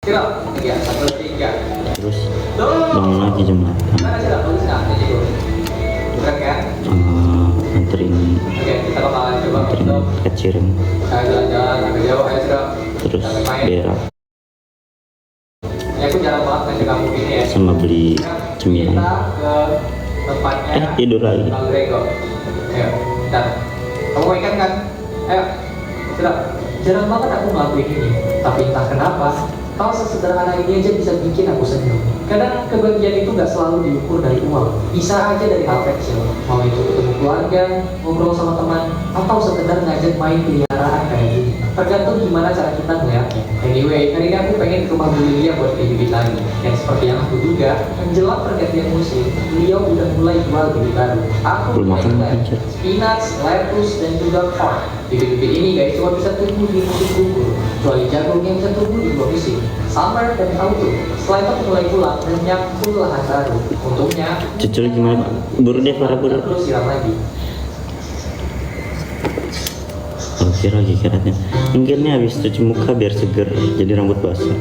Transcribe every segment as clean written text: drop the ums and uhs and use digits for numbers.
Tiga, satu, tiga. Terus bangun lagi jam 8. Mana sih lah, bagus nggak? Jadi keren kan? Anterin Oke, kita bakalan coba untuk ke Cireng, jalan-jalan agak jauh aja sudah. terus berak Ya aku jarang banget ngajak kamu gini ya. sama beli cemilan. Kita ke tempatnya Tidur lagi. Bang Grego. Ayo, bentar. Kamu mau ikan kan? Ayo, sudah. Jarang banget aku ngelakuin ini, tapi entah kenapa hal sesederhana ini aja bisa bikin aku senyum. Kadang kebahagiaan itu gak selalu diukur dari uang, bisa aja dari hal kecil. Mau itu ketemu keluarga, ngobrol sama teman, atau sekedar ngajak main peliharaan kayak gini. Tergantung gimana cara kita ngeliatnya. Anyway, hari ini aku pengen ke rumah Bu Lilia buat bibit lagi. Dan seperti yang aku duga, menjelang pergantian musim, beliau udah mulai jual bibit baru. Aku Belum makan aja. spinach, lettuce, dan juga corn. Bibit-bibit ini guys cuma bisa tumbuh di musim gugur, kecuali jagung yang bisa tumbuh di dua musim, summer dan autumn. Setelah itu aku mulai pulang dan nyangkul lahan baru. Untungnya Cucul gimana Pak? Buru deh para buru. terus siram lagi. Oke lagi keratnya. Mungkin nih habis cuci muka biar seger, jadi rambut basah.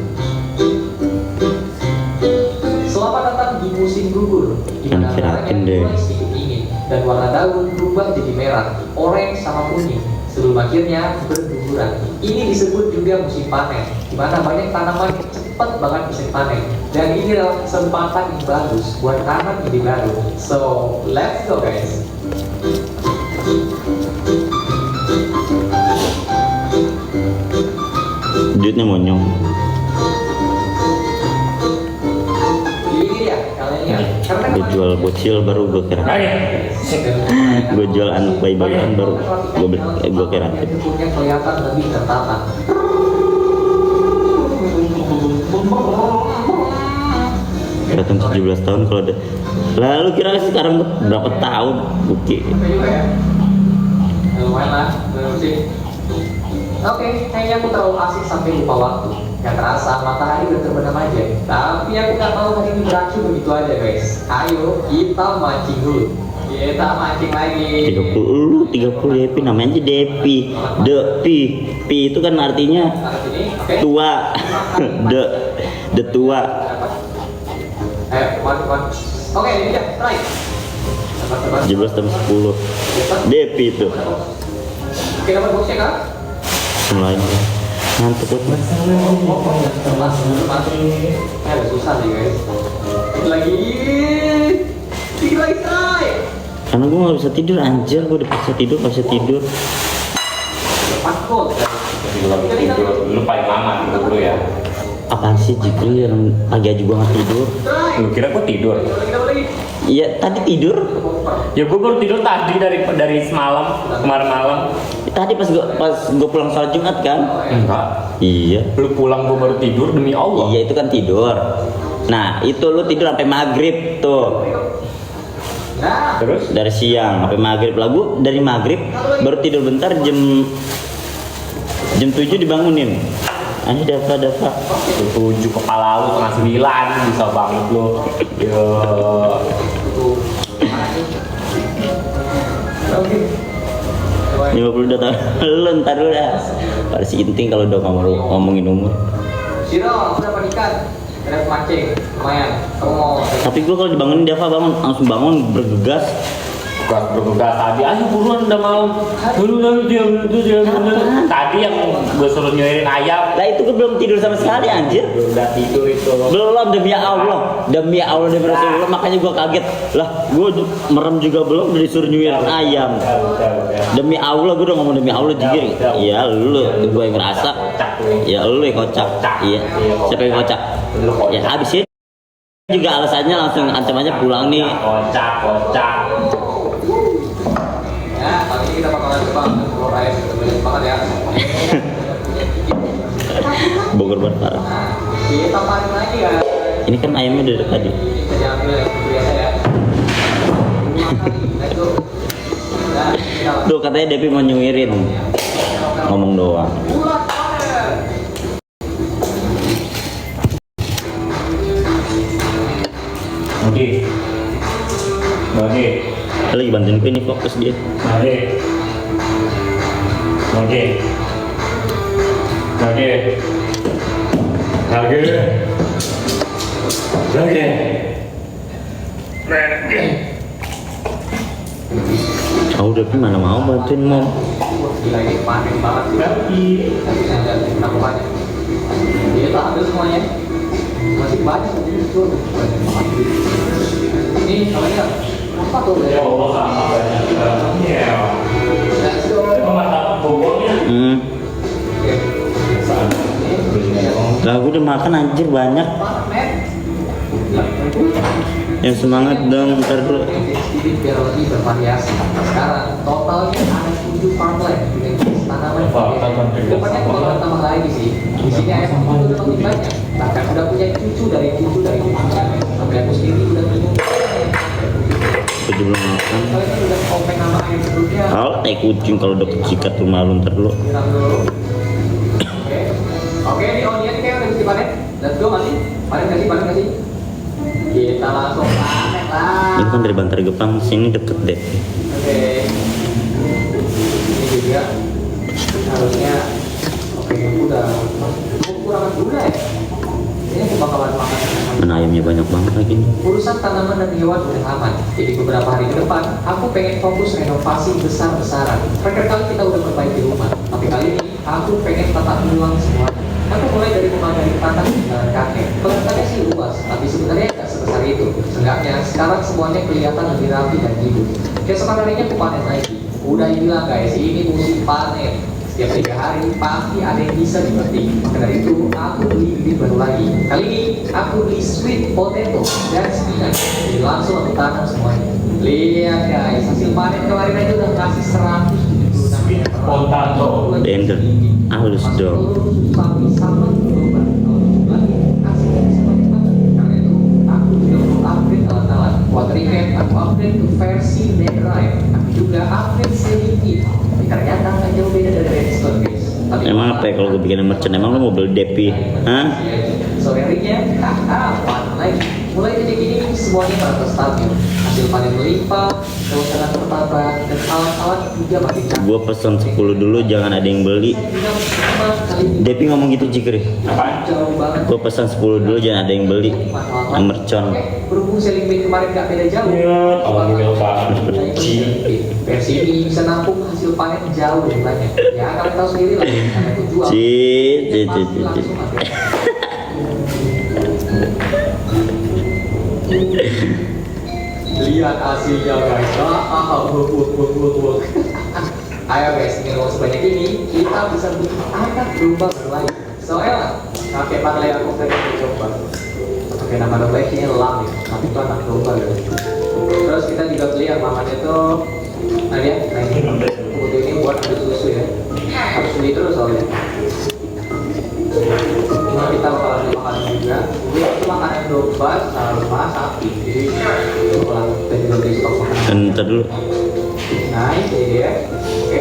Selamat datang di musim gugur, di mana Kirain udaranya deh. mulai sedikit dingin dan warna daun berubah jadi merah, orange sama kuning sebelum akhirnya berguguran. Ini disebut juga musim panen, di mana banyak tanaman yang cepat banget bisa panen. Dan ini adalah kesempatan yang bagus buat tanam ide baru. So, let's go guys. Duitnya monyong. Ini dia kalian ya. Karena Gue jual bocil baru gue kira. Gue jual anak bayi-bayian baru gue kira. Bentuknya kelihatan lebih tertata. Kelihatan 17 tahun kalau ada. Lalu kira sekarang berapa tahun? Oke. Oke juga ya. Lumayan lah, bener sih. Oke, kayaknya aku terlalu asik sampai lupa waktu. Gak terasa matahari udah terbenam aja. Tapi aku gak tahu hari ini berakhir begitu aja guys. Ayo kita mancing dulu. Kita mancing lagi. 30 Depi namanya aja Depi. Depi. Pi itu kan artinya Taruh sini, oke. tua. De tua. Ayo, one. Oke, ini dia, try. Sabar. 17 tambah 10. Depi itu. Oke, dapat boxnya kak? Mulai ngantuk banget. Termas. Agak susah sih guys. Lagi. Dikit lagi, try. Karena gue gak bisa tidur anjir, gue udah bisa tidur, gak bisa tidur. Lepas kok. Lu paling lama dulu ya. Apaan sih Jibril yang pagi aja gue gak tidur? Try. Lu kira gua tidur? Lagi. Iya tadi tidur. Ya gua baru tidur tadi dari semalam, kemarin malam. Tadi pas gue pulang sholat Jumat kan? Enggak. Iya. Lu pulang gua baru tidur demi Allah. Iya itu kan tidur. Nah itu lu tidur sampai maghrib tuh. Nah. Terus? Dari siang sampai maghrib lah, gue dari maghrib baru tidur bentar jam 7 dibangunin. Ini Dava. 7 kepala lu setengah 9 bisa banget lu. Yo. Oke. 50 udah tahun. Lu ntar dulu dah. Pada si Inting kalau udah ngomongin umur. Siro, sudah panikan. Ada mancing, lumayan. Kamu mau? Tapi gue kalau dibangunin Dava bangun, langsung bangun bergegas. Bergegas tadi, ayo buruan udah malam. Dulu dia. Tadi yang gua suruh nyuirin ayam. Lah itu gue belum tidur sama sekali anjir. Udah tidur itu. Belum demi Allah demi Rasulullah, makanya gue kaget lah, gue merem juga belum udah disuruh nyuirin ayam. Udah. Demi Allah gue udah ngomong demi Allah jujur. Iya lu, gue yang ngerasa. Ya lu yang kocak. Iya. Siapa yang kocak? Ya habis itu juga alasannya langsung ancamannya pulang nih. Kocak. Ya, kali ini kita bakalan coba telur ayam banyak banget ya. Bogor banget parah. Nah, kita panen lagi ya. Ini kan ayamnya dari tadi. Ini bisa diambil yang biasa ya. Let's go. Nah, kita Tuh katanya Depi mau nyuirin. Ngomong doang. bulat panen. Oke. Lagi bantuin gue ini fokus dia. Oke. Oh udah mana mau bantuin mom. Gila ini panen banget sih. Tapi saya lihat berapa banyak. Dia tak ambil semuanya. Masih banyak itu. Banyak banget. Ini namanya apa tuh? Ya Allah sama banyak. Let's go. Mata bobotnya. Oke. Lah gue udah makan anjir banyak. Yang semangat dong ntar dulu. Sedikit biar lebih bervariasi. Sekarang totalnya ada 7 farmland dengan jenis tanaman berbeda. Depannya kalau tambah lagi sih. Di sini ayam itu udah makin banyak. Bahkan udah punya cucu dari cucunya. Sampai aku sendiri udah punya. Gue belum makan. Kalian udah komplain nama ayam sebelumnya. Kalau naik kucing kalau udah kecikat rumah lu ntar dulu. Siram dulu. Oke. Oke, ini onion kayak udah bisa panen. Let's go masih. Panen kasih. Kita langsung panen lah. Ini kan dari Bantar Gebang sini deket deh. Oke. Ini juga harusnya oke udah kekurangan gula ya. Ini aku bakalan makan. Mana ayamnya banyak banget lagi nih. Urusan tanaman dan hewan udah aman. Jadi beberapa hari ke depan aku pengen fokus renovasi besar-besaran. Terakhir kali kita udah perbaiki rumah, tapi kali ini aku pengen tata ulang semuanya. Aku mulai dari memadai tanah di jalan kakek. Kelihatannya sih luas, tapi sebenarnya nggak sebesar itu. Seenggaknya sekarang semuanya kelihatan lebih rapi dan hidup. Keesokan harinya aku panen lagi. Udah bilang guys, ini musim panen. Setiap 3 hari pasti ada yang bisa dipetik. Maka dari itu aku beli bibit baru lagi. Kali ini aku beli sweet potato dan spinach. Jadi langsung aku tanam semuanya. Lihat guys, hasil panen kemarin aja udah kasih 176 Potato. Blender. Halus dong. Watering can aku upgrade ke versi Netherite. Aku juga upgrade sedikit. Tapi ternyata nggak jauh beda dari Redstone guys. Tapi Emang apa ya kalau gue bikin merchant? Emang lu mau beli Depi? Hah? sore harinya, panen lagi. Mulai detik ini semuanya merasa stabil. Hasil panen melimpah, suasana tertata, dan alat-alat juga makin canggih. Gue pesan 10 dulu, jangan ada yang beli. Depi ngomong gitu Jikri. Apaan? Jauh banget. Gue pesan 10 dulu, jangan ada yang beli. Mercon. Berhubung selling bin kemarin gak beda jauh. Iya, kalau email banget. Versi ini bisa nampung hasil panen jauh lebih banyak. Ya kalian tahu sendiri lah, karena aku jual. Langsung ada. Lihat hasilnya guys. Ayo guys, dengan uang sebanyak ini kita bisa bikin anak domba baru lagi. Soalnya kakek panlai aku pengen mencoba. Oke, nama domba ini lam ya, tapi itu anak domba guys. Terus kita juga beli yang makannya tuh, nah ya, nah ini butuh ini buat ambil susu ya. Harus beli terus soalnya. Ini kita bakalan beli makanan juga. Ini itu makanan domba sama sapi. Jadi bakalan kita juga beli stok makanan. Ntar dulu. Nah ini dia. Oke.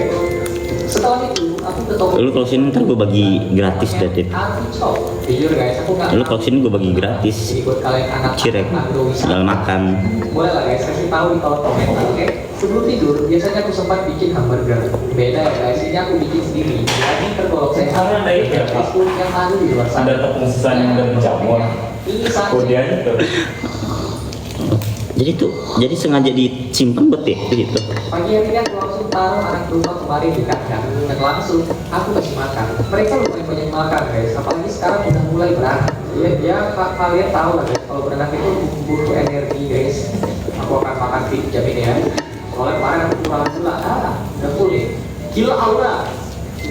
Setelah itu aku ke toko. Lu kalau sini ntar gue bagi gratis deh, Dit. Artichok. Jujur guys, aku nggak. Lu kalau sini gue bagi gratis. Jadi buat kalian anak Cirek. Tinggal makan. Boleh lah guys, kasih tahu di kolom komentar, oke? Sebelum tidur, biasanya aku sempat bikin hamburger. Beda ya guys, ini aku bikin sendiri. Jadi tergolong sehat. Karena ada itu ya, Pak. Meskipun yang ada di luar sana. Ada tepung sesam dan jamur. Ini saja. Kemudian itu. Jadi sengaja disimpan buat ya gitu. Pagi hari ini aku langsung taruh anak domba kemarin di kandang dan langsung aku kasih makan. Mereka lumayan banyak makan guys, apalagi sekarang udah mulai beranak. Ya kalian tahu lah guys, kalau beranak itu butuh energi guys. Aku akan makan fit jamin ya. Soalnya kemarin aku kurang gula, udah full nih. Gila aura.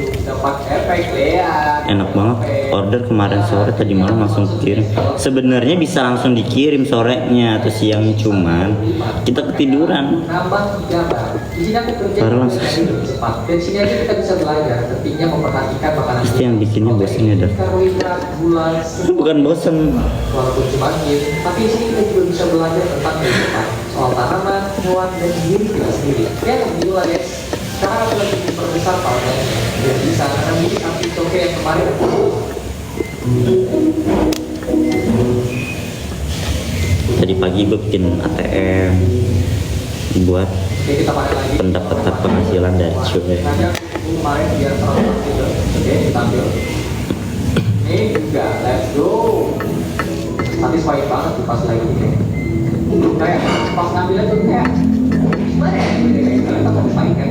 Dapat efek lihat. Enak banget. Order kemarin sore, tadi malam langsung kirim. Sebenarnya bisa langsung dikirim sorenya atau siang, cuman kita ketiduran. Nambah 3 bar. Di sini aku kerja Baru juga langsung. lebih cepat. Dan sini aja kita bisa belajar, pentingnya memperhatikan makanan. Pasti yang bikinnya bosen ya, Dok. Karbohidrat, gula, Bukan bosen. walaupun cuma game, tapi di sini kita juga bisa belajar tentang kehidupan, soal tanaman, hewan, dan diri kita sendiri. Ya, lebih lah guys. Sekarang aku lagi memperbesar palanya, biar bisa karena ini artichoke yang kemarin aku. Tadi pagi gue bikin ATM buat Oke, kita pakai lagi. pendapatan penghasilan dari cuy. Nanti aku kemarin biar terlalu gitu. Oke, kita ambil. Ini Ini juga, let's go. Satisfying banget tuh pas lagi ini. Kayak pas ngambilnya tuh kayak gimana ya? Kayak kalian tak satisfying kan?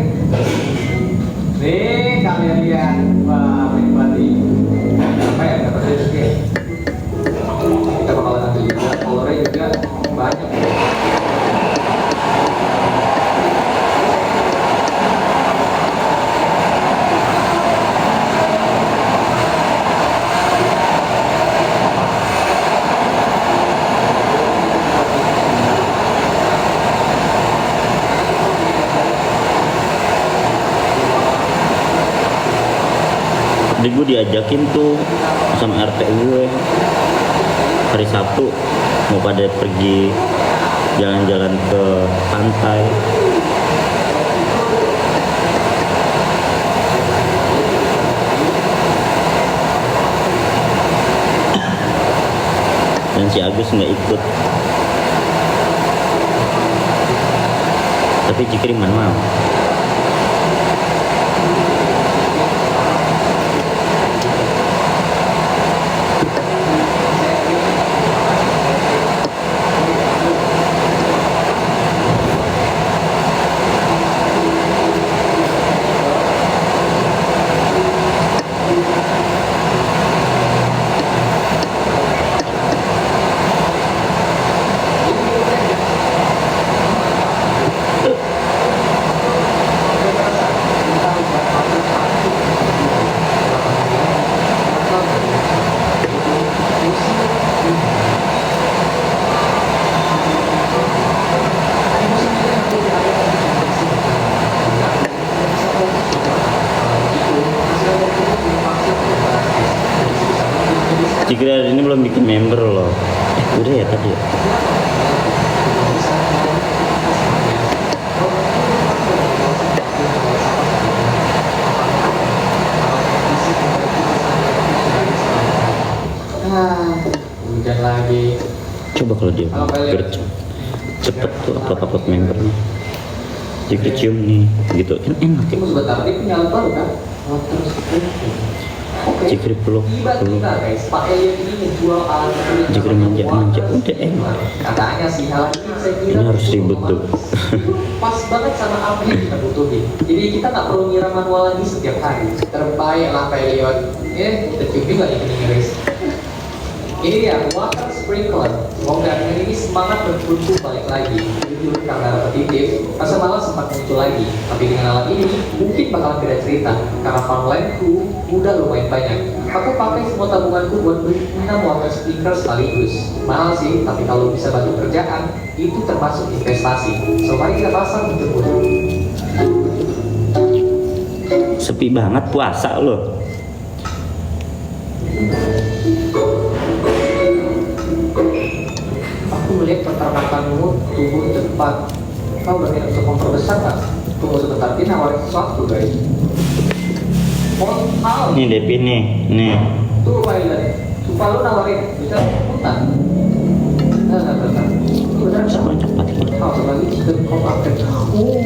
Nih kalian lihat, wah menikmati. Apa ya? Dapat rezeki. Kita bakalan ambil juga, kolornya juga banyak. Jadi gue diajakin tuh sama RT gue hari Sabtu mau pada pergi jalan-jalan ke pantai. Dan si Agus nggak ikut. Tapi Jikri mana mau. Jikri hari ini belum bikin member loh. Udah ya tadi. Hujan lagi. Coba kalau dia gercep cepet tuh upload membernya. Jikri cium nih, gitu kan enak ya. Tunggu sebentar, dia punya alat baru kan? Water sprinkler. Oke. Jikri peluk. Tiba-tiba guys, Pak Elliot ini menjual alat sprinkler. Jikri manja, udah enak. Katanya sih hal ini saya kira Ini harus ribut tuh. pas banget sama apa yang kita butuhin. Jadi kita nggak perlu nyiram manual lagi setiap hari. Terbaik lah Pak Elliot. Kita cium juga nih guys. Ini dia water sprinkler. Semoga dengan ini semangat berkumpul balik lagi. Jujur karena repetitif, rasa malas sempat muncul lagi. Tapi dengan alat ini mungkin bakalan beda cerita. Karena farmlandku udah lumayan banyak. Aku pakai semua tabunganku buat beli 6 water sprinkler sekaligus. Mahal sih, tapi kalau bisa bantu kerjaan, itu termasuk investasi. So mari kita pasang menjemput. Sepi banget puasa loh. Aku melihat peternakanmu tumbuh cepat. Kau berani untuk memperbesar kan? Tunggu sebentar, dia nawarin sesuatu guys. Oh, Nih Depi nih. tunggu pilot. Sumpah lu nawarin, bisa hutan. Nah, Tunggu benar. Sama cepat. Kau sebagai chicken kau pakai. Oh,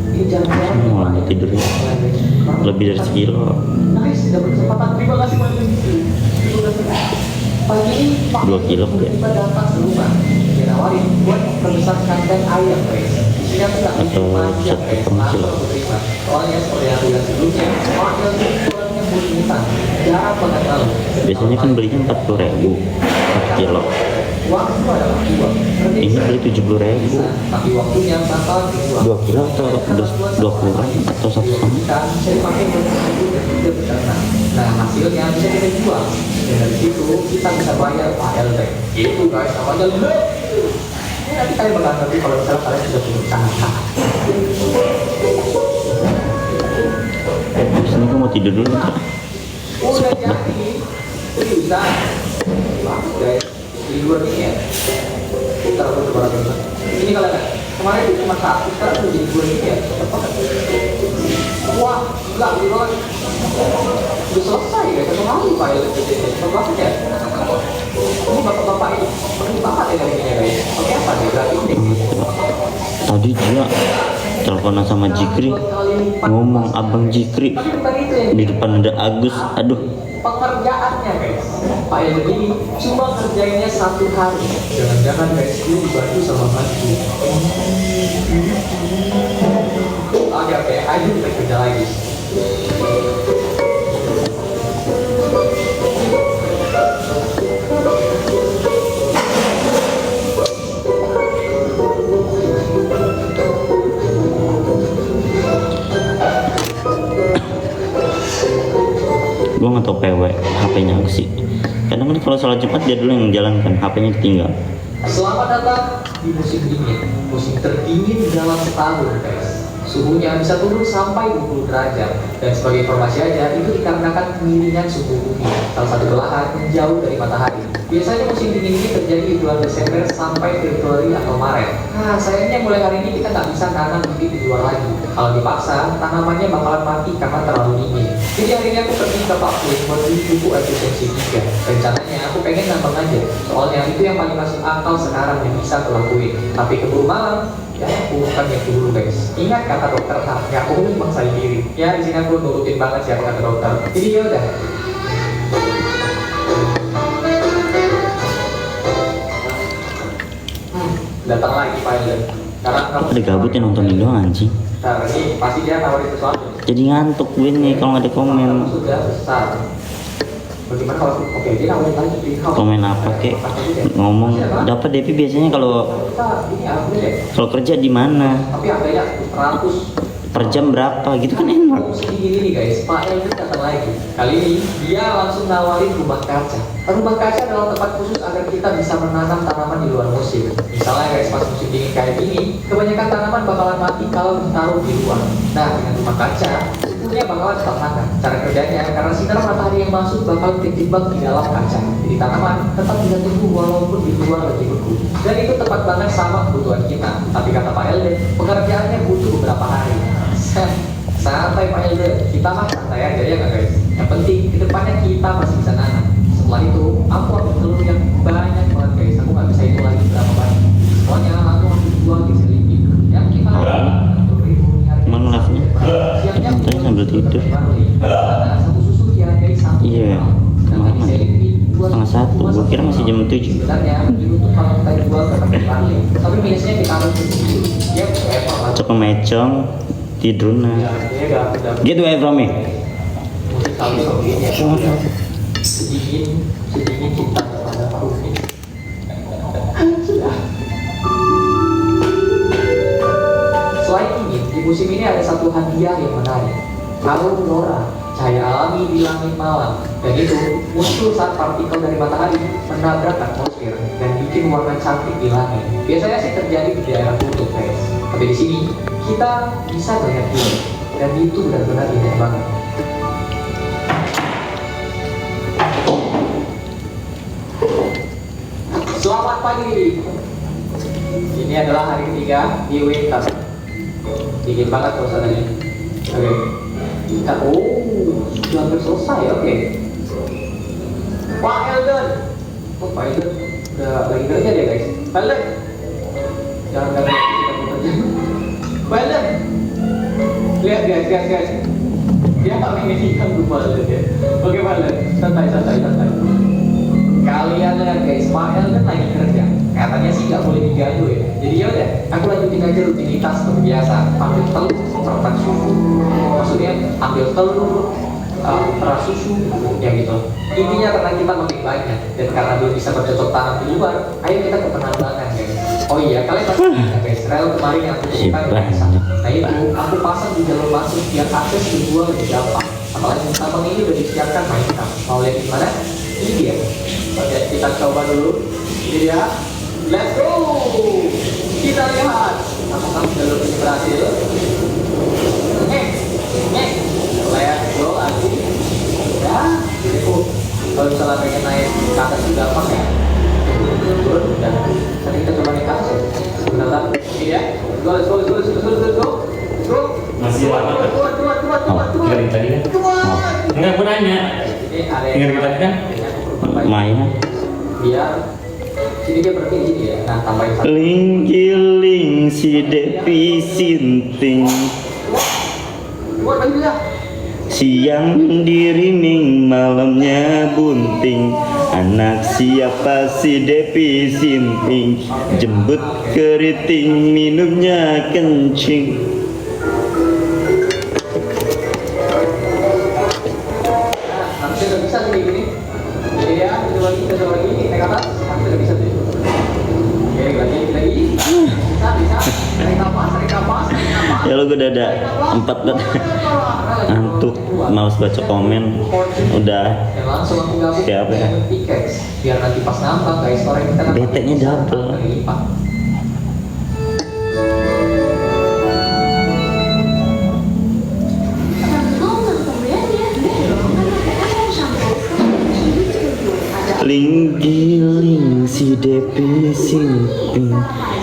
ini jangan. Mau lanjut tidur ya. Lebih dari sekilo. Nice, dapat kesempatan. Terima kasih banyak. Pagi ini Pak 2 kilo ya. tiba datang ke rumah. Dia nawarin buat perbesar kandang ayam guys. Isinya tuh nggak Atau panjang 1,5 guys. kilo. Langsung aku terima. Soalnya seperti yang bilang sebelumnya, wakil itu kurangnya bulitan. Jarang banget lalu. Biasanya kan belinya 40.000 per kilo. Uang itu adalah uang. Ini beli 70.000. Tapi waktunya bakal dijual. 2 kilo atau 2 kurang atau 1,5. Bisa dipakai untuk dan tidak beternak. Nah hasilnya bisa kita jual. Dan dari situ kita bisa bayar PLT. Itu guys, namanya lembut. Ini nanti kalian bakal ngerti kalau misalnya kalian sudah punya usaha. Sini gue mau tidur dulu. Udah jadi, seriusan. Bagus guys, liburan ini ya. Kita harus coba lagi. Ini kalian lihat, kemarin itu cuma 1, sekarang udah jadi 2 ini ya. Wah, enggak, gitu kan. Udah selesai ya, satu kali Pak ya. Coba ya. Ini bapak-bapak ini, ini bapak ya dari ini guys. Oke apa nih, berarti ini. Tadi dia teleponan sama Jikri, ngomong abang Jikri, Tapi bukan itu yang di depan ada Agus. Aduh, pengerjaannya guys. Pak Elden ini cuma kerjainnya 1 hari. Jangan-jangan guys dia dibantu sama Manju. Oke, ayo kita kerja lagi. Gue nggak tau PW HP-nya aku sih. Kadang kan kalau sholat Jumat dia dulu yang jalankan, HP-nya ketinggal. Selamat datang di musim dingin, musim terdingin dalam setahun guys. Suhunya bisa turun sampai 20 derajat. Dan sebagai informasi aja, itu dikarenakan kemiringan suhu bumi, salah satu belahan menjauh dari matahari. Biasanya musim dingin ini terjadi di bulan Desember sampai Februari atau Maret. Nah, sayangnya mulai hari ini kita nggak bisa nanam bibit di luar lagi. Kalau dipaksa, tanamannya bakalan mati karena terlalu dingin. Jadi hari ini aku pergi ke Pak Pui buat beli buku efisiensi 3. Rencananya aku pengen nambang aja, soalnya itu yang paling masuk akal sekarang yang bisa aku lakuin. Tapi keburu malam, ya aku bukan yang dulu guys. Ingat kata dokter, nggak boleh maksain diri. Ya di sini aku nurutin banget sih kata dokter. Jadi yaudah. Datang lagi Pak Elden. Karena kamu Ada gabut yang nontonin doang anjing. Ntar ini pasti dia nawarin sesuatu. Jadi ngantuk gue nih kalau nggak ada komen. Kamu sudah besar. Bagaimana kalau oke dia nawarin lagi di Komen apa kek? Ngomong dapat DP biasanya kalau ini aku deh. kerja di mana? Tapi harganya 100 Per jam berapa gitu kan enak. Segini nih guys, Pak Elden datang lagi. Kali ini dia langsung nawarin rumah kaca. Rumah kaca adalah tempat khusus agar kita bisa menanam tanaman di luar musim. Misalnya guys, pas musim dingin kayak gini, kebanyakan tanaman bakalan mati kalau ditaruh di luar. Nah, dengan rumah kaca, suhunya bakalan tetap hangat. Cara kerjanya, karena sinar matahari yang masuk bakal terjebak di dalam kaca. Jadi tanaman tetap bisa tumbuh walaupun di luar lagi beku. Dan itu tepat banget sama kebutuhan kita. Tapi kata Pak Elden, pengerjaannya butuh beberapa hari. Santai Pak Elden, kita mah santai aja ya nggak guys. Yang penting kedepannya kita masih bisa nanam. Setelah itu aku ambil telur yang banyak banget guys. Aku nggak bisa itu lagi berapa banyak. Semuanya aku ambil 2 di selipin. Yang kita Emang live-nya? Tadi sambil tidur. Satu susu dihargai 1 Iya, Sedangkan di malam. selipin 1:30, gua kira masih jam 7. Sebenarnya untuk kalau kita jual ke tempat lain, tapi biasanya kita harus sendiri. Ya kayak apa? Cek mecong tidur Ya, nah. dia udah Get away from me. musik kali ya. sedingin cinta kepada Pak Ufik. Sudah. Selain ini, di musim ini ada satu hadiah yang menarik. Kalung Aurora, cahaya alami di langit malam, dan itu muncul saat partikel dari matahari menabrak atmosfer dan bikin warna cantik di langit. Biasanya sih terjadi di daerah kutub guys, tapi di sini kita bisa melihat ini, dan itu benar-benar indah banget. Selamat pagi. Ini adalah hari ketiga di winter. Dingin banget suasananya. Oke. Kita sudah hampir selesai. Oke. Pak Elden. Oh, Pak Elden udah lagi kerja dia guys. Pak Elden. Jangan kita bekerja. Pak Elden. Lihat guys. Dia tak ingin ikan Pak Elden ya. Oke Pak Elden. Santai. Kalian lihat guys, Pak Elden lagi kerja. Katanya sih nggak boleh diganggu ya. Jadi yaudah, aku lanjutin aja rutinitas seperti biasa. Ambil telur, peras susu. Maksudnya ambil telur, peras susu, ya gitu. Intinya karena kita makin banyak dan karena belum bisa bercocok tanam di luar, ayo kita ke penambangan guys. Oh iya, kalian pasti ingat guys, rel kemarin yang aku ceritakan yang nah itu aku pasang di jalur masuk biar akses kedua lebih gampang. Apalagi tambang ini udah disiapkan mainkan. Mau lihat gimana? Ini dia. Oke, kita coba dulu. Ini dia. Let's go. Kita lihat apakah jalur ini berhasil. Let's go lagi. Ya, jadi kalau misalnya pengen naik ke atas juga gampang ya. Turun udah. Tadi kita coba naik ke atas. Sebentar. Ini ya. Let's go. Masih lama kan? Tinggal tadi kan? Enggak, gue nanya. Ini ada Tinggal tadi kan? Mainan. Biar sini dia berarti gini ya. Nah, tambahin satu. Linggiling si Devi Sinting. Buat lagi lah. Si Siang diriming, malamnya bunting. Anak siapa si Depi Simping? Jembut keriting, minumnya kencing. Harusnya udah bisa tuh kayak gini. Iya, itu lagi, naik atas. Harusnya udah bisa tuh. Oke, lagi. Bisa. Tarik nafas. Ya lo gue udah ada 4 banget. Ngantuk, males baca komen. Udah. Dan langsung aku gabung Siapa ya? dengan Pickaxe. Biar nanti pas nambah guys, store kita kan Bete-nya double. kali lipat. Linggiling si Depi Simping.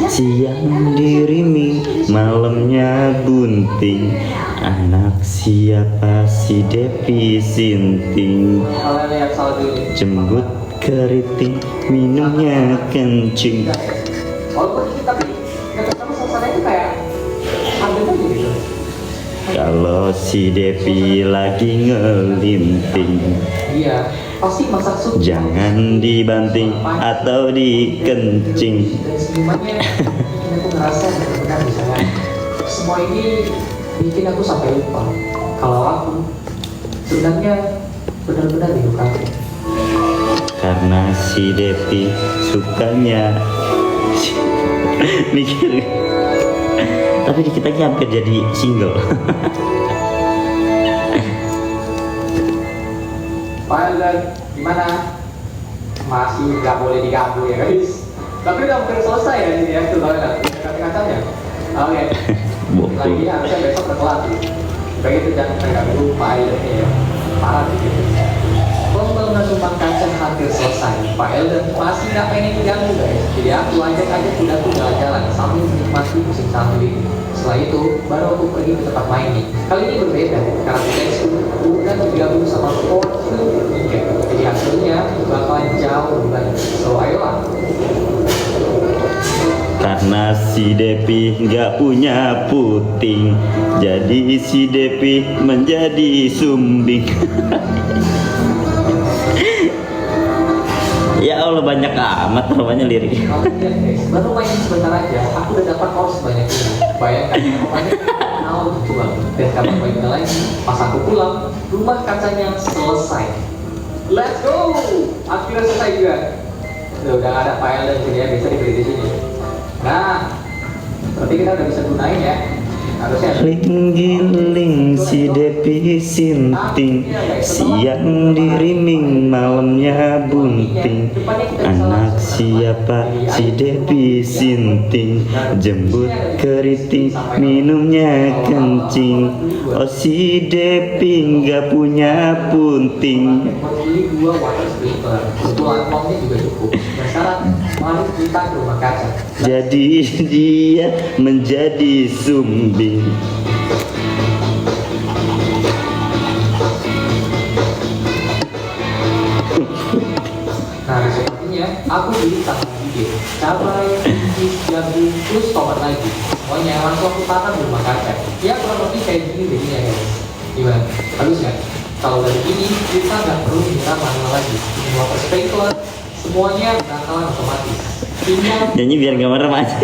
Siang diriming, malamnya bunting. Anak siapa si Depi Sinting? Kalian lihat salah dulu nih. Jembut keriting, minumnya kencing. Walaupun dikit tapi dekat sama suasananya itu kayak adem aja gitu. Kalau si Depi lagi ngelinting, Iya, pasti masak sup. jangan dibanting atau dikencing. Dan senyumannya bikin aku ngerasa benar-benar disayang. Semua ini bikin aku sampai lupa kalau aku sebenarnya benar-benar dilukai. Karena si Depi sukanya mikir. Tapi dikit lagi hampir jadi single. Pilot, gimana? Masih nggak boleh diganggu ya guys. Tapi udah hampir selesai ya ini ya, tuh kalian kacanya. Oke. Lagi harusnya besok berkelas sih. Begitu jangan terganggu pilotnya ya. Parah gitu. Pembangunan rumah kaca hampir selesai. Pak Elden masih nggak pengen diganggu guys. Jadi aku ajak kudaku jalan-jalan sambil menikmati musim sambil. Setelah itu baru aku pergi ke tempat main nih. Kali ini berbeda karena teksku udah digabung sama Fortune Ticket. Jadi hasilnya bakalan jauh lebih baik. So ayolah. Karena si Depi nggak punya puting, jadi si Depi menjadi sumbing. Ya Allah, banyak amat namanya lirik. Kalau lihat guys, baru main sebentar aja, aku udah dapat core sebanyak ini. Bayangkan pokoknya mau dijual. Dan kabar baiknya lagi, pas aku pulang, rumah kacanya selesai. Let's go! Akhirnya selesai juga. Tuh, udah nggak ada file dan jadi ya bisa dibeli di sini. Nah, berarti kita udah bisa gunain ya. Harusnya. Linggiling si Depi Sinting, siang diriming, malamnya bunting. Anak siapa si Depi Sinting? Jembut keriting, minumnya kencing. Oh si Depi nggak punya punting. Beli 2 water sprinkler. Kebetulan pomnya juga cukup. Dan sekarang mari kita ke rumah kaca. Jadi dia menjadi sumbing. Nah, sepertinya aku beli tangan gigit, cabai, biji, jagung, terus tomat lagi. Semuanya langsung aku tanam di rumah kaca. Ya kurang lebih kayak gini jadinya guys. Gimana? Bagus nggak? Kalau dari ini kita nggak perlu nyiram manual lagi. Ini water sprinkler, semuanya bakalan otomatis. Tinggal Nyanyi biar gak merem aja.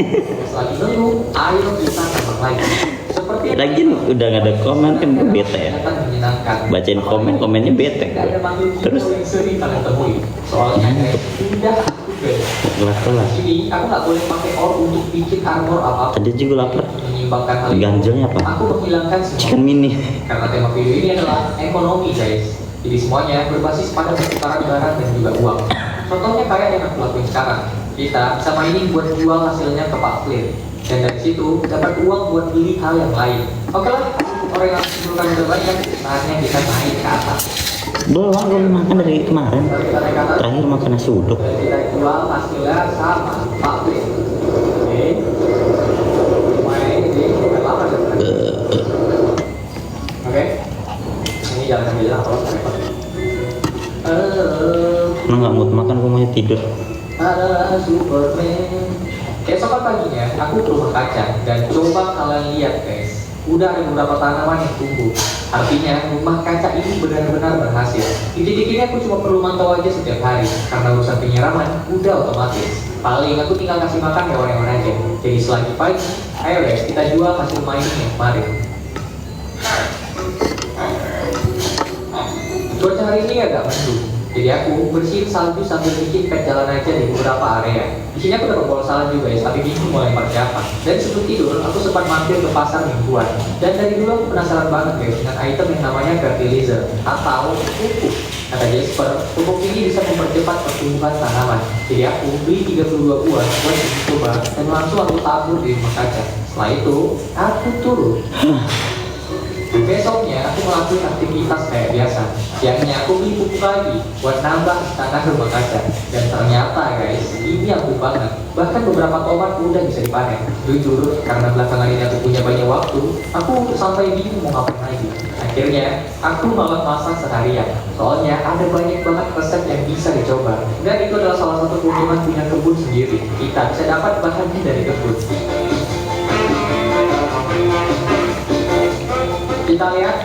lagi nunggu, ayo kita tambah lagi. Seperti Lagian udah gak ada komen kan gue bete ya. menyenangkan. Bacain komennya bete Gak ada gue. manggil Terus yang sering kalian temui. Soalnya guys, udah aku beda. kelas-kelas. Jadi aku nggak boleh pakai ore untuk bikin armor apa. Tadi juga lapar. Menyeimbangkan hal itu. Ganjelnya apa? Aku menghilangkan semua. Chicken mini. Karena tema video ini adalah ekonomi guys. Jadi semuanya berbasis pada pertukaran barang dan juga uang. Contohnya kayak yang aku lakuin sekarang. Kita bisa mining buat jual hasilnya ke Pak Clear. Dan dari situ dapat uang buat beli hal yang lain. Oke lah, orang yang sebelumkan udah banyak, saatnya kita naik ke atas. Belum, gue makan dari kemarin. Lalu kita naik ke atas. Terakhir makan nasi uduk. Dan kita jual hasilnya sama Pak Clear. Oke. Main ini bukan lama sebenarnya. Oke. Ini jalan sambil jalan kalau repot. Nah nggak mood makan, gue mau tidur. Adalah Superman. Keesokan paginya, aku ke rumah kaca dan coba kalian lihat guys. udah ada beberapa tanaman yang tumbuh. Artinya rumah kaca ini benar-benar berhasil. Di titik ini aku cuma perlu mantau aja setiap hari, karena urusan penyiraman udah otomatis. Paling aku tinggal kasih makan hewan-hewan aja. Jadi selagi pagi, ayo guys kita jual hasil mining yang kemarin. Cuaca hari ini agak mendung, jadi aku bersihin salju sambil bikin pet jalan aja di beberapa area. Di sini aku dapat bola salju guys, tapi bingung mulai persiapan. Dan sebelum tidur, aku sempat mampir ke pasar mingguan. Dan dari dulu aku penasaran banget guys dengan item yang namanya fertilizer atau pupuk. Kata Jasper, pupuk ini bisa mempercepat pertumbuhan tanaman. Jadi aku beli 32 buah buat dicoba dan langsung aku tabur di rumah kaca. Setelah itu, aku turun. Besoknya aku melakukan aktivitas kayak biasa. Siangnya aku beli pupuk lagi buat nambah tanah rumah kaca. Dan ternyata guys, ini ampuh banget. Bahkan beberapa tomat udah bisa dipanen. Jujur, karena belakangan ini aku punya banyak waktu, aku sampai bingung mau ngapain lagi. Akhirnya, aku malah masak seharian. Soalnya ada banyak banget resep yang bisa dicoba. Dan itu adalah salah satu keuntungan punya kebun sendiri. Kita bisa dapat bahannya dari kebun. Kita lihat,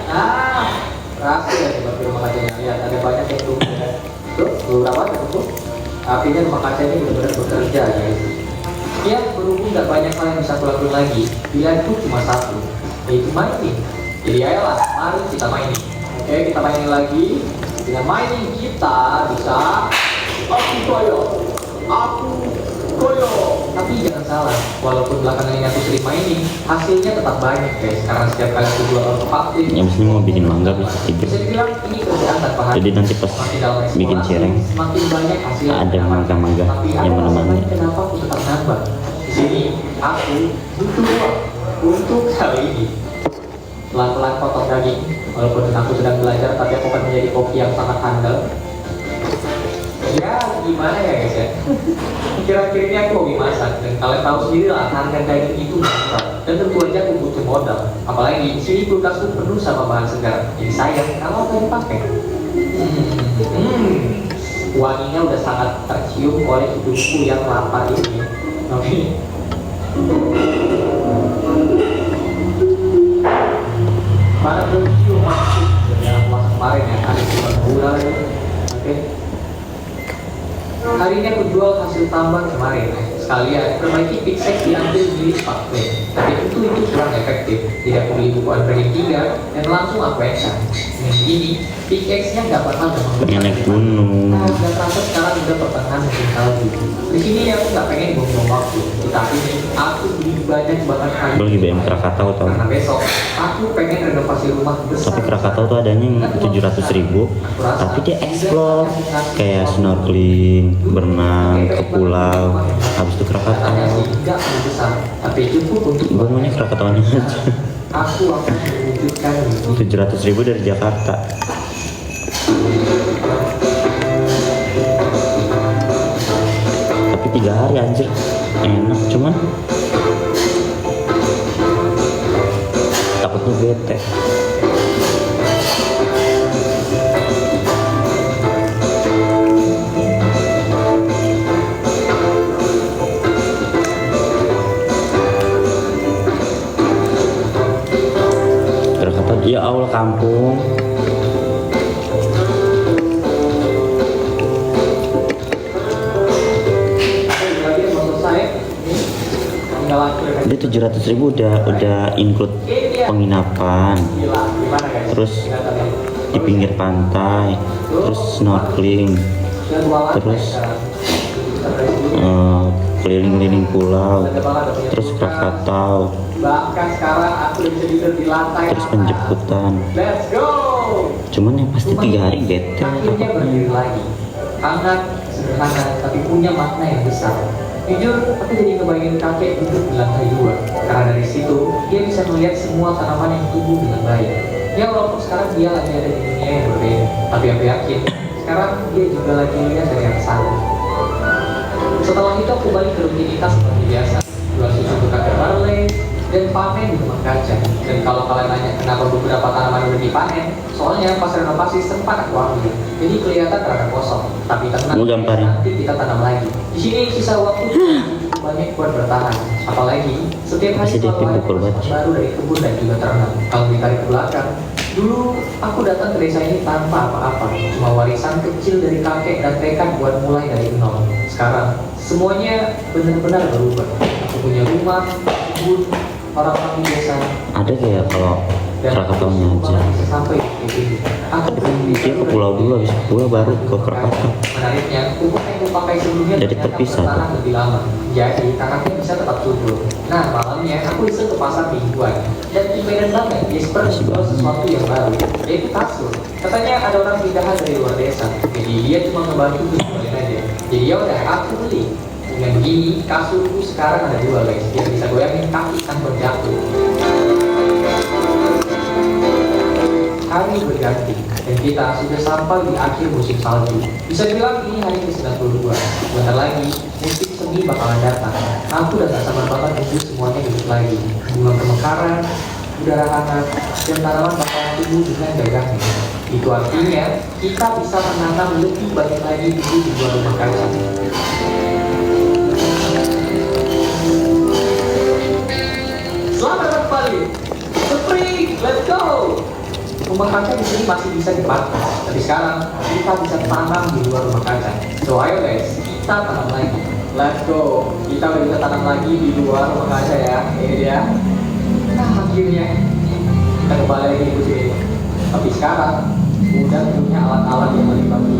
berhasil ya seperti rumah kacanya. Lihat, ada banyak yang tumbuh ya. Tuh, beberapa tumbuh. Artinya rumah kaca ini benar-benar bekerja guys. Ya, berhubung gak banyak hal yang bisa aku lakukan lagi, pilihanku cuma satu, yaitu mining. Jadi ayolah, mari kita mining. Oke, kita mining lagi. Dengan mining kita bisa aku koyo. Tapi jangan salah, walaupun belakangan ini aku sering mining, hasilnya tetap banyak guys. Karena setiap kali aku jual artefaktif, Ya mesti mau bikin mangga bisa tidur. bisa dibilang ini kerjaan tanpa hati. Jadi nanti pas Semakin dalam bikin eksplorasi, cireng, semakin banyak hasil ada mangga-mangga Tapi yang ada menemani. alasan lain kenapa aku tetap nambah. Di sini aku butuh uang untuk kali ini. Pelan-pelan potong daging, walaupun aku sedang belajar, tapi aku akan menjadi koki yang sangat handal. Ya gimana ya guys ya. Kira-kira ini aku hobi masak, dan kalian tahu sendiri lah harga daging itu mahal. Dan tentu aja aku butuh modal. Apalagi di sini kulkasku penuh sama bahan segar. Jadi sayang kalau nggak dipakai. Wanginya udah sangat tercium oleh hidupku yang lapar ini. Oke. Para bercium masuk dalam puasa kemarin ya, hari cuma murah ya. Oke. Hari ini aku jual hasil tambang kemarin. Sekalian perbaiki pixex diambil di Sparkplay. Tapi itu kurang efektif. Tidak aku beli buku Unbreaking 3 dan langsung aku action. Ini pickaxe-nya nggak bakal gampang. Pengen naik gunung. Nah, udah terasa sekarang udah pertengahan musim salju. Di sini aku nggak pengen buang-buang waktu. Tapi nih, aku beli banyak banget kayu. Gue lagi BM Krakatau tau. Karena besok aku pengen renovasi rumah besar. Tapi Krakatau tuh adanya yang 700.000, tapi dia explore kayak snorkeling, berenang ke pulau. Habis itu Katanya Krakatau. sih nggak perlu besar, tapi cukup untuk Gue maunya Krakataunya aja. aku akan mewujudkan mimpi. 700.000 dari Jakarta. Tapi 3 hari anjir, enak cuman takutnya bete. Krakatau, ya Allah kampung. Berarti mau selesai, ini tinggal akhir. Dia 700.000 udah include penginapan, Gila, gimana guys? terus Kelihatannya. di pinggir pantai, terus snorkeling, Sudah 2 lantai terus sekarang. keliling-keliling pulau, terus Krakatau, Bahkan sekarang aku udah bisa tidur di lantai terus atas. penjemputan. Let's go. Cuman yang pasti 3 hari bete. Akhirnya berdiri lagi. Hangat, sederhana, tapi punya makna yang besar. Jujur, aku jadi ngebayangin kakek duduk di lantai 2. Karena dari situ, dia bisa melihat semua tanaman yang tumbuh dengan baik. Ya walaupun sekarang dia lagi ada di dunia yang berbeda, tapi aku yakin, sekarang dia juga lagi lihat dari yang sana. Setelah itu aku balik ke rutinitas seperti biasa. Jual susu ke kakek Barley, dan panen di rumah kaca. Dan kalau kalian nanya kenapa beberapa tanaman udah dipanen, soalnya pas renovasi sempat aku ambil, jadi kelihatan rada kosong. Tapi tenang, Gua gamparin. nanti kita tanam lagi. Di sini sisa waktu cuma banyak buat bertahan. Apalagi setiap hari Masih selalu ada dipukul banget. proses baru dari kebun dan juga ternak. Kalau ditarik ke belakang, dulu aku datang ke desa ini tanpa apa-apa, cuma warisan kecil dari kakek dan tekad buat mulai dari nol. Sekarang semuanya benar-benar berubah. Aku punya rumah, kebun, orang-orang di desa, Ada kayak kalau dan Krakataunya aku aja. bisa sampai di titik ini. Aku Dia ke pulau dulu, habis pulau baru ke Krakatau. Menariknya, pupuk yang kupakai sebelumnya Jadi ternyata terpisah. bertahan lebih lama. Jadi, tanahnya bisa tetap subur. Nah, malamnya aku iseng ke pasar mingguan. Dan ibarat banget, Jesper menjual sesuatu yang baru, yaitu kasur. Katanya ada orang pindahan dari luar desa. Jadi dia cuma ngebantu untuk jualin aja. Jadi ya udah, aku beli. Dengan begini, kasurku sekarang ada dua guys, yang bisa goyangin kaki tanpa jatuh. Hari berganti dan kita sudah sampai di akhir musim salju. Bisa bilang ini hari ke-92. Bentar lagi musim semi bakalan datang. Aku udah gak sabar banget nunggu semuanya hidup lagi. Bunga kemekaran, udara hangat, dan tanaman bakalan tumbuh dengan gagahnya. Itu artinya kita bisa menanam lebih banyak lagi biji di luar rumah kaca. Selamat datang kembali. Spring, let's go. Rumah kaca di sini masih bisa dipakai, tapi sekarang kita bisa tanam di luar rumah kaca. So ayo guys, kita tanam lagi. Let's go. Kita udah bisa tanam lagi di luar rumah kaca ya. Ini dia. Nah akhirnya kita kembali lagi di sini. Tapi sekarang udah punya alat-alat yang lebih bagus.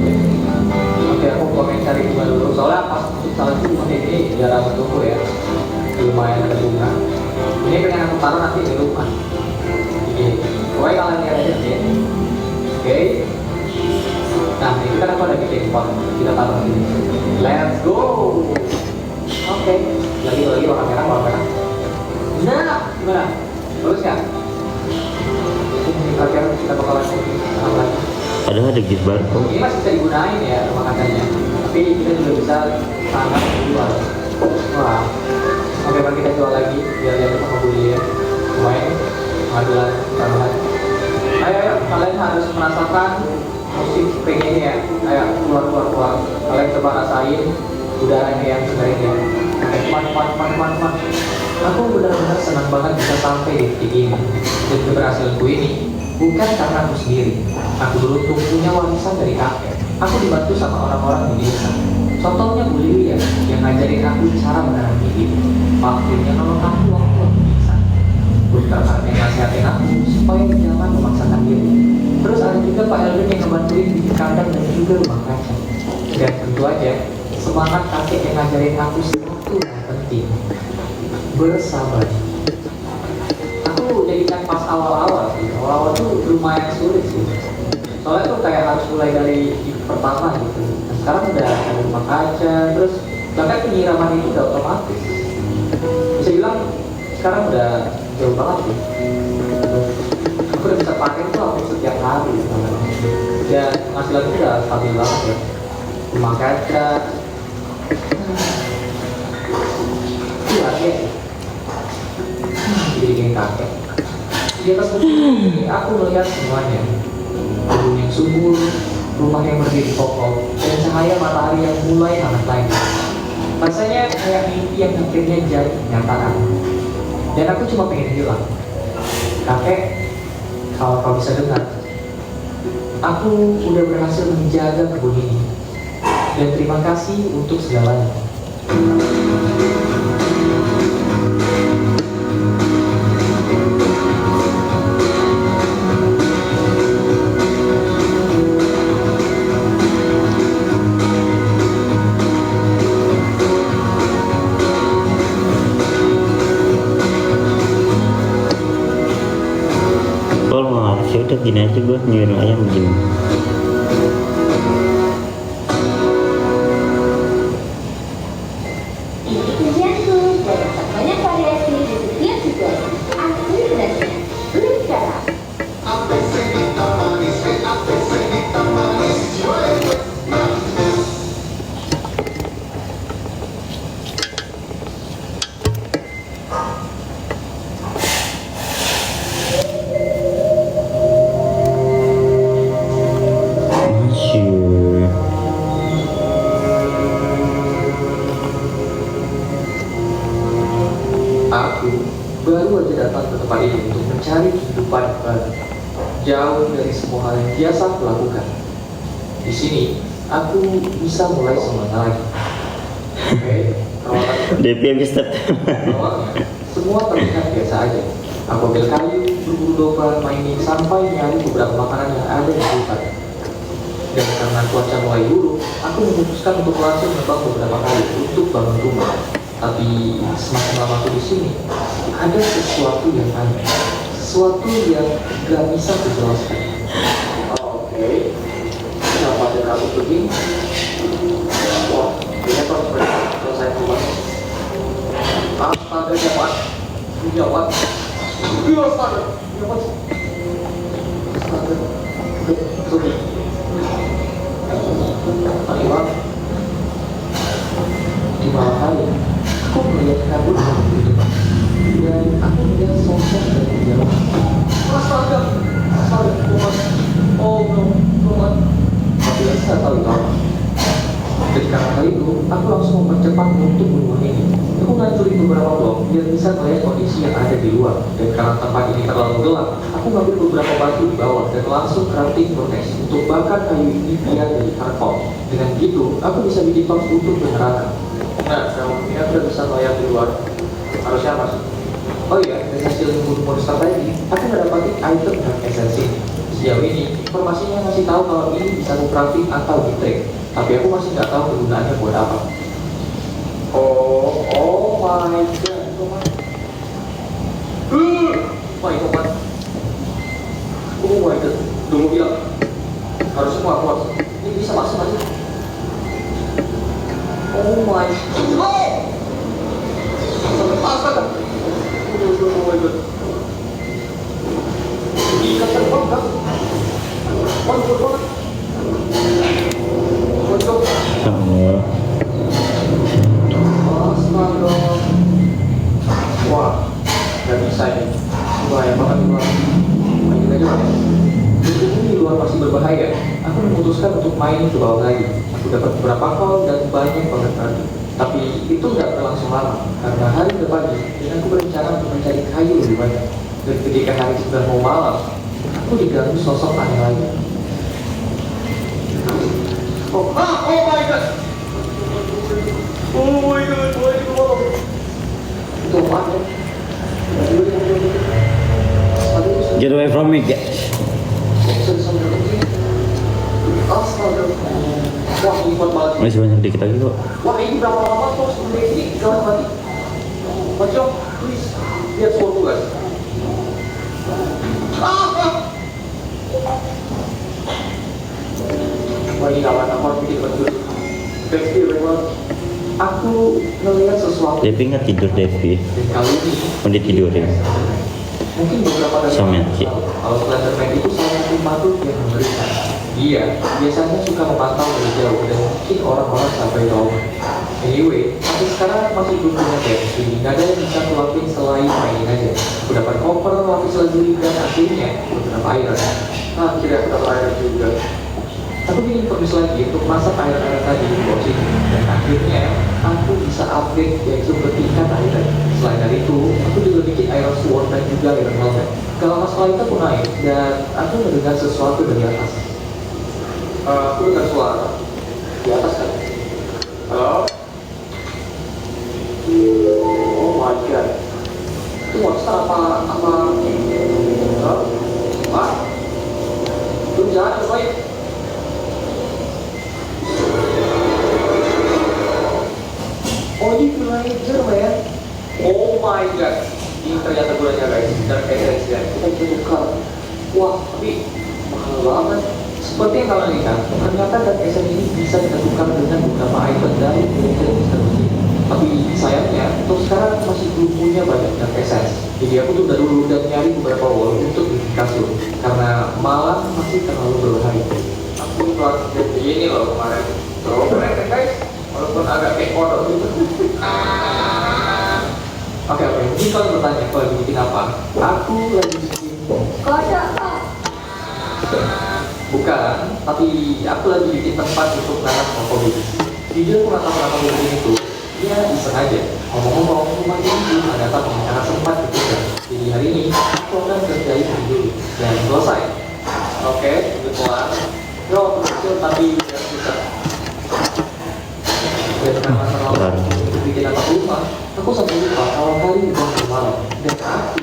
Oke, aku pengen cari bunga dulu. Soalnya pas untuk salju bunga ini jarang bertumbuh ya. Lumayan ada bunga. Ini pengen aku taruh nanti di rumah. Oke, pokoknya kalian lihat aja ya. Oke. Nah, ini kan aku ada bikin pot. Kita taruh di sini. Let's go. Oke. Lagi warna merah, warna merah. Nah, gimana? Bagus ya? Ini kira-kira kita bakalan tanam lagi. Padahal ada gift baru kok. Ini masih bisa digunain ya rumah kacanya. Tapi kita juga bisa tanam di luar. Wah. Oke, mari kita jual lagi biar dia tetap membeli ya. Lumayan. Pengambilan tanaman. Ayo, kalian harus merasakan musim spring ini ya. Ayo, keluar. Kalian coba rasain udaranya yang segar ini. Man. Aku benar-benar senang banget bisa sampai di titik ini. Dan keberhasilanku ini bukan karena aku sendiri. Aku beruntung punya warisan dari kakek. Aku dibantu sama orang-orang di desa. Contohnya Bu Liwi ya, yang ngajarin aku cara menanam bibit. Waktunya kalau aku waktu bisa. Dokter yang nasihatin aku supaya jangan memaksakan diri. Terus ada juga Pak Elvin yang ngebantuin bikin kandang dan juga rumah kaca. Dan tentu aja semangat kakek yang ngajarin aku satu yang penting, bersabar. Aku jadikan pas awal-awal tuh lumayan sulit sih. Soalnya tuh kayak harus mulai dari pertama gitu. Nah, sekarang udah ada rumah kaca, terus bahkan penyiraman itu udah otomatis. Bisa bilang sekarang udah jauh banget sih. Aku udah bisa pakai tuh hampir setiap hari sebenarnya. Dan penghasilan itu udah stabil banget ya. Rumah kaca, luar biasa. Jadi gini kakek. Di atas bukit ini aku melihat semuanya. Kebun yang subur, rumah yang berdiri kokoh, dan cahaya matahari yang mulai hangat lagi. Rasanya kayak mimpi yang akhirnya jadi kenyataan. Dan aku cuma pengen bilang, kakek, kalau kau bisa dengar, aku udah berhasil menjaga kebun ini. Dan terima kasih untuk segalanya. Ya udah gini aja gue nyirim ayam begini. Ini pujianku dan dapat banyak variasi di setiap situasi. Asli rasanya, belum sekarang. aku aja datang ke tempat ini untuk mencari kehidupan baru, jauh dari semua hal yang biasa aku lakukan. Di sini, aku bisa mulai semuanya lagi. Oke, perawatan DP Mister. awalnya, semua terlihat biasa aja. Aku ambil kayu, berburu domba, mining, sampai nyari beberapa makanan yang ada di hutan. Dan karena cuaca mulai buruk, aku memutuskan untuk langsung menebang beberapa kali untuk bangun rumah. Tapi semakin lama aku di sini, ada sesuatu yang aneh, sesuatu yang gak bisa dijelaskan. Oke, kenapa ada kabut begini? Wah, ini kan selesai rumah. Astaga, jawab, jawab. Iya, astaga, jawab. Astaga, sorry. Ayo, di malam hari, aku melihat kabut itu, dan aku melihat sosok dari jauh. Astaga, astaga, Tuhan. Oh no, Tuhan. Tapi saya tahu itu apa. Jadi karena hal itu, aku langsung mempercepat untuk rumah ini. Aku ngancurin beberapa blok biar bisa melihat kondisi yang ada di luar. Dan karena tempat ini terlalu gelap, aku ngambil beberapa batu di bawah dan langsung crafting furnace untuk bakar kayu ini biar jadi karpet. Dengan begitu, aku bisa bikin torch untuk penerangan. Nah, kalau ini aku udah bisa melihat di luar. Harusnya masuk. Oh iya, dari hasil membunuh monster tadi, aku mendapati item dan esensi. Sejauh ini, informasinya masih tahu kalau ini bisa crafting atau di trade. Tapi aku masih nggak tahu kegunaannya buat apa. Oh my god, my god. Oh my god, dulu bilang harusnya kuat. Ini bisa masuk aja. Oh my god. Sampai pasang kan? Oh my god. Ikat terbang kan? Waduh banget. Waduh. Astaga. Wah, nggak bisa ini. Bahaya banget luar. Mainin aja lah. Meskipun di luar masih berbahaya, aku memutuskan untuk main ke bawah lagi. Aku dapat beberapa call dan banyak banget tadi. Tapi itu nggak berlangsung lama, karena hari depannya, dan aku berencana untuk mencari kayu lebih banyak. Dan ketika hari sudah mau malam, aku diganggu sosok aneh lagi. Oh my god! Oh my god, itu apaan ya? Get away from me, guys. Astaga. Wah, ini kuat banget. Masih banyak dikit lagi kok. Wah, ini berapa lama tuh sebelum ini? Gawat banget. Macam, please. Lihat suatu guys. Wah, ini gawat. Aku harus bikin betul. Devi, memang. Aku melihat sesuatu. Devi nggak tidur Devi. Dan kali ini. Mau ditidurin. Mungkin beberapa dari Somet, ya. kalau Slenderman itu salah satu makhluk yang mengerikan. Dia biasanya suka memantau dari jauh dan mungkin orang-orang sampai tahu. Anyway, sampai sekarang masih belum punya chemistry. Nggak ada yang bisa kulakuin selain mainin aja. Aku dapat koper, lapis lazuli, dan akhirnya beberapa iron. Nah, akhirnya aku dapat iron juga. Aku bikin furnace lagi untuk masak air-air tadi di bawah sini. Dan akhirnya aku bisa upgrade yaitu bertingkat iron. Selain dari itu, aku juga bikin iron sword dan juga iron helmet. Gak lama setelah itu aku naik dan aku mendengar sesuatu dari atas. Aku dengar suara di atas kan. Halo? Oh my god. Itu monster apa? Halo? Pak? Lu jangan baik. Oh, ini villager, man. Oh my god. Ini ternyata gunanya guys. Dan essence ya. Kita bisa tukar. Wah, tapi mahal banget. Seperti yang kalian lihat, ternyata dan essence ini bisa kita tukar dengan beberapa item dari villager Mr. Lucy. Tapi sayangnya, untuk sekarang masih belum punya banyak dan essence. Jadi aku tuh udah dulu udah nyari beberapa wall untuk bikin kasur. Karena malam masih terlalu berbahaya. Aku keluar dari ini loh kemarin. Tuh, keren kan guys? Walaupun agak ekor gitu. Oke, mungkin kalian bertanya, kalau lagi bikin apa? Aku lagi bikin Kodok. bukan, tapi aku lagi bikin tempat untuk nanam kopi. Jujur aku nggak tahu kenapa bikin itu. Ya iseng aja. Ngomong-ngomong, rumah ini belum ada tamu karena sempat gitu kan. Jadi kelar. untuk bikin apa lupa, aku sampai lupa awal kali dibuang malam. Dan aku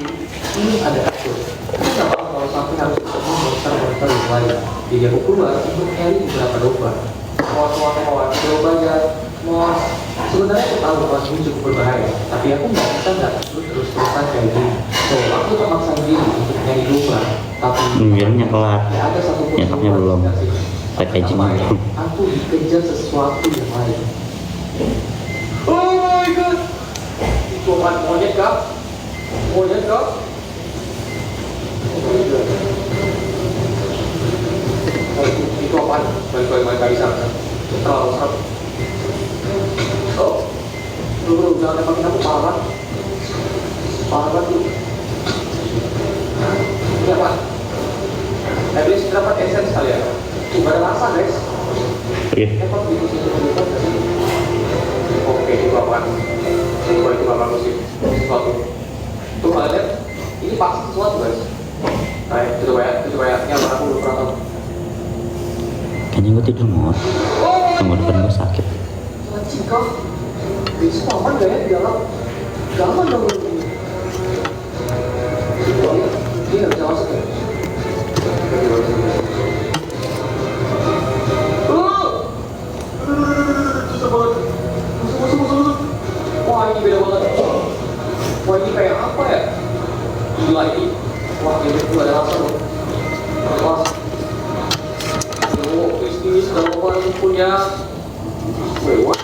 ini ada kasur. Aku nggak mau kalau sampai harus ketemu monster yang lain. Jadi aku keluar untuk nyari beberapa domba. Mohon, dombanya, mohon. Sebenarnya aku tahu pas ini cukup berbahaya, tapi aku nggak bisa terus-terusan kayak gini. So, aku terpaksa diri untuk nyari domba. Tapi Filmnya kelar. tidak ada satupun Nyatanya domba belum. yang dikasih. Packaging Apa ya? belum. Aku dikejar sesuatu yang lain. Oh my god! Itu apaan? Monyet kah? Monyet kah? Oh my god. Oh, itu apaan? Balik dari sana. Terlalu serem. Oh, bro, jangan tembakin aku, parah banget. Parah banget tuh. Ini apa? Habis dapat essence kali ya? Tuh, gak ada rasa guys. Oke. Apa gitu sih? Oke, itu apaan? Coba itu bakal musik sesuatu. Tuh, kalian lihat? Ini pasti sesuatu guys. Baik, itu coba ya. Ini apa aku belum pernah tahu. Kayaknya gue tidur mot. Tunggu depan gue sakit. Anjing kau, bisa aman gak ya di dalam? Gak aman dong ini. Dia nggak bisa masuk ya? Susah banget. Musuh. Wah ini beda banget. Wah ini kayak apa ya? Gila ini. Wah ini tuh ada rasa loh. Wah. Oh, ini sudah apa punya? Wait, what?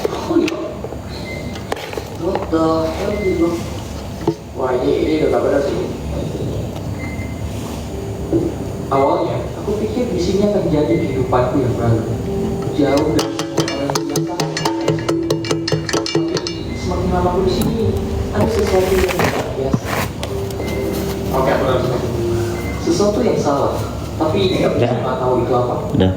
Apa nih bang? What the hell nih bang? Wah ini udah gak benar sih. Awalnya aku pikir di sini akan jadi kehidupanku yang baru, jauh dari orang yang biasa. Tapi semakin lama aku di sini, ada sesuatu yang tidak biasa. Oke, aku harus sesuatu yang salah. Tapi nggak bisa tahu itu apa. Udah.